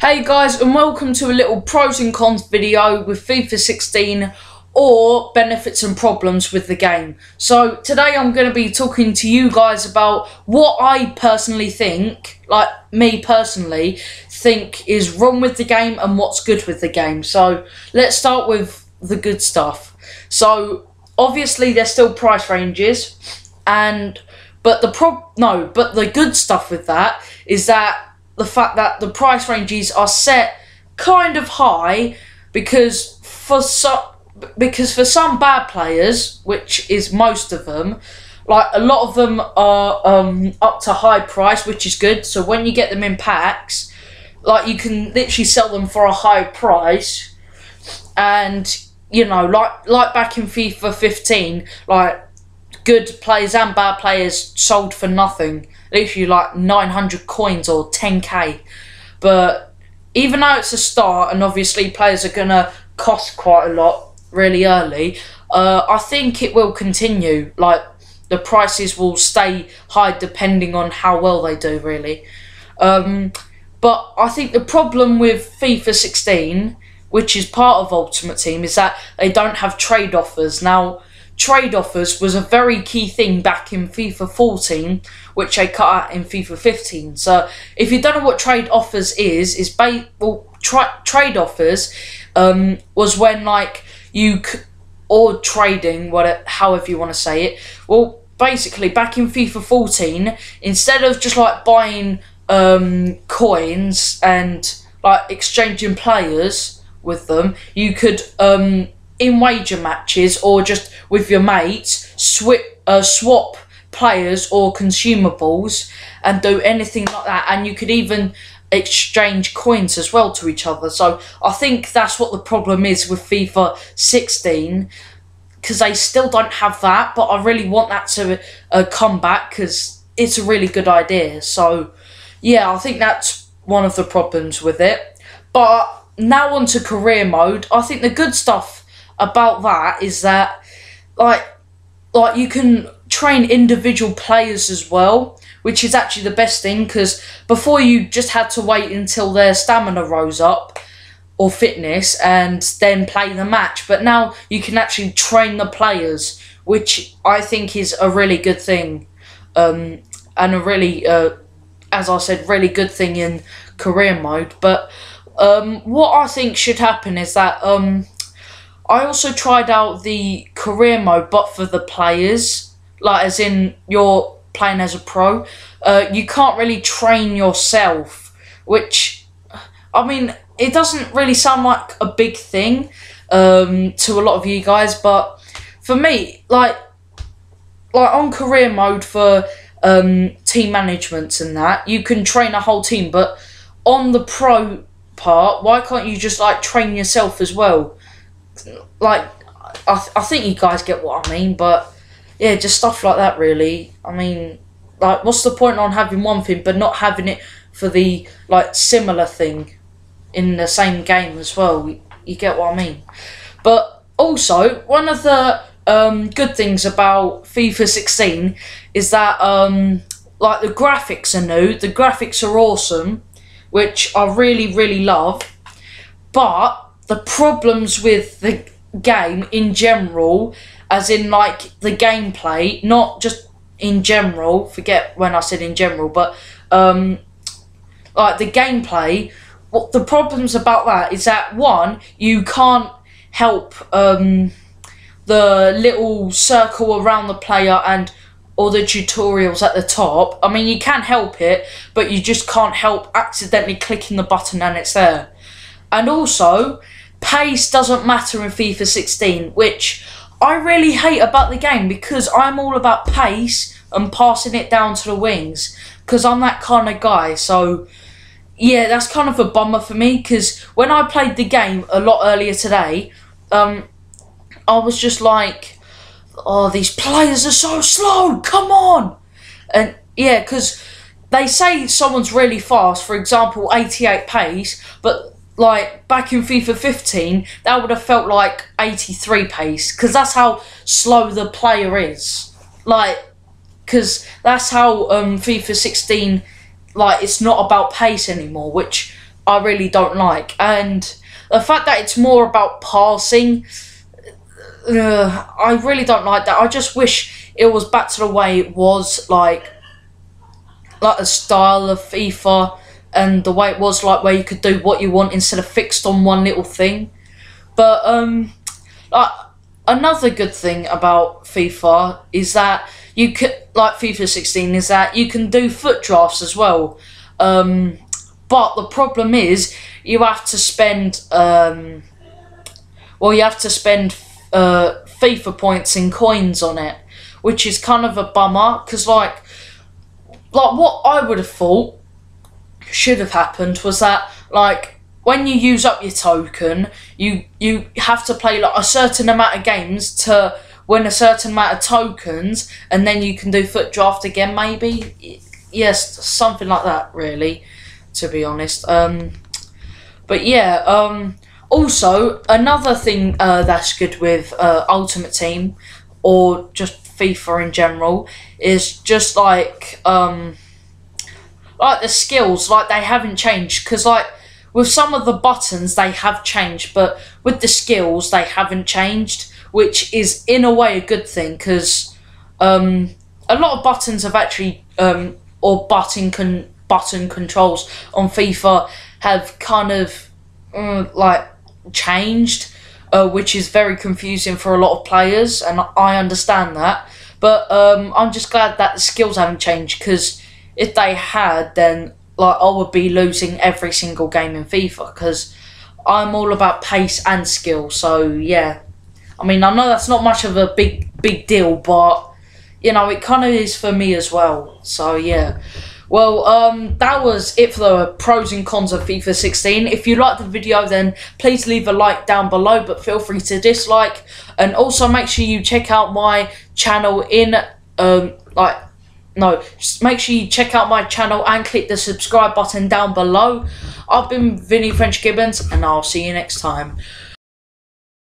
Hey guys, and welcome to a little pros and cons video with FIFA 16 or benefits and problems with the game. So today I'm going to be talking to you guys about what I personally think, like me personally, think is wrong with the game and what's good with the game. So let's start with the good stuff. So obviously there's still price ranges, but the good stuff with that is that the fact that the price ranges are set kind of high because for some bad players, which is most of them, like a lot of them are up to high price, which is good. So when you get them in packs, like you can literally sell them for a high price, and you know, like back in FIFA 15, like good players and bad players sold for nothing. Literally like 900 coins or 10k. But even though it's a start and obviously players are going to cost quite a lot really early, I think it will continue. Like the prices will stay high depending on how well they do really. But I think the problem with FIFA 16, which is part of Ultimate Team, is that they don't have trade offers. Now, trade offers was a very key thing back in FIFA 14, which they cut out in FIFA 15. So if you don't know what trade offers trade offers was when like or trading, however you want to say it. Well, basically back in FIFA 14, instead of just like buying coins and like exchanging players with them, you could in wager matches or just with your mates swap players or consumables and do anything like that, and you could even exchange coins as well to each other. So I think that's what the problem is with FIFA 16, because they still don't have that, but I really want that to come back because it's a really good idea. So yeah, I think that's one of the problems with it. But now on to career mode. I think the good stuff about that is that like you can train individual players as well, which is actually the best thing, because before you just had to wait until their stamina rose up or fitness and then play the match, but now you can actually train the players, which I think is a really good thing, and a really as I said, really good thing in career mode. But what I think should happen is that I also tried out the career mode, but for the players, like as in you're playing as a pro, you can't really train yourself, which, I mean, it doesn't really sound like a big thing to a lot of you guys, but for me, like on career mode for team management and that, you can train a whole team, but on the pro part, why can't you just like train yourself as well? Like, I think you guys get what I mean, but yeah, just stuff like that really. I mean, like, what's the point on having one thing but not having it for the like similar thing in the same game as well? You get what I mean? But also, one of the good things about FIFA 16 is that like the graphics are new. The graphics are awesome, which I really love. But the problems with the game in general, as in like the gameplay, not just in general, forget when I said in general, but like the gameplay, what the problems about that is that, one, you can't help the little circle around the player or the tutorials at the top. I mean, you can help it, but you just can't help accidentally clicking the button and it's there. And also, pace doesn't matter in FIFA 16, which I really hate about the game, because I'm all about pace and passing it down to the wings, because I'm that kind of guy. So yeah, that's kind of a bummer for me, because when I played the game a lot earlier today, I was just like, oh, these players are so slow, come on. And yeah, because they say someone's really fast, for example 88 pace, but like back in FIFA 15, that would have felt like 83 pace, because that's how slow the player is. Like, because that's how FIFA 16, like, it's not about pace anymore, which I really don't like. And the fact that it's more about passing, I really don't like that. I just wish it was back to the way it was, like the style of FIFA, and the way it was, like, where you could do what you want instead of fixed on one little thing. But like, another good thing about FIFA is that you could, like FIFA 16, is that you can do foot drafts as well. But the problem is you have to spend FIFA points in coins on it, which is kind of a bummer, because like what I would have thought should have happened was that, like, when you use up your token, you have to play like a certain amount of games to win a certain amount of tokens, and then you can do foot draft again, maybe. Yes, something like that, really, to be honest. But yeah, also another thing that's good with Ultimate Team, or just FIFA in general, is just like the skills, like, they haven't changed, because like with some of the buttons they have changed, but with the skills they haven't changed, which is in a way a good thing, because a lot of buttons have actually or button controls on FIFA have kind of like changed, which is very confusing for a lot of players, and I understand that. But I'm just glad that the skills haven't changed, because if they had, then like I would be losing every single game in FIFA, because I'm all about pace and skill. So yeah, I mean, I know that's not much of a big deal, but you know, it kind of is for me as well. So yeah. Well, that was it for the pros and cons of FIFA 16. If you liked the video, then please leave a like down below, but feel free to dislike. And also make sure you check out my channel just make sure you check out my channel and click the subscribe button down below. I've been Vinny French Gibbons, and I'll see you next time.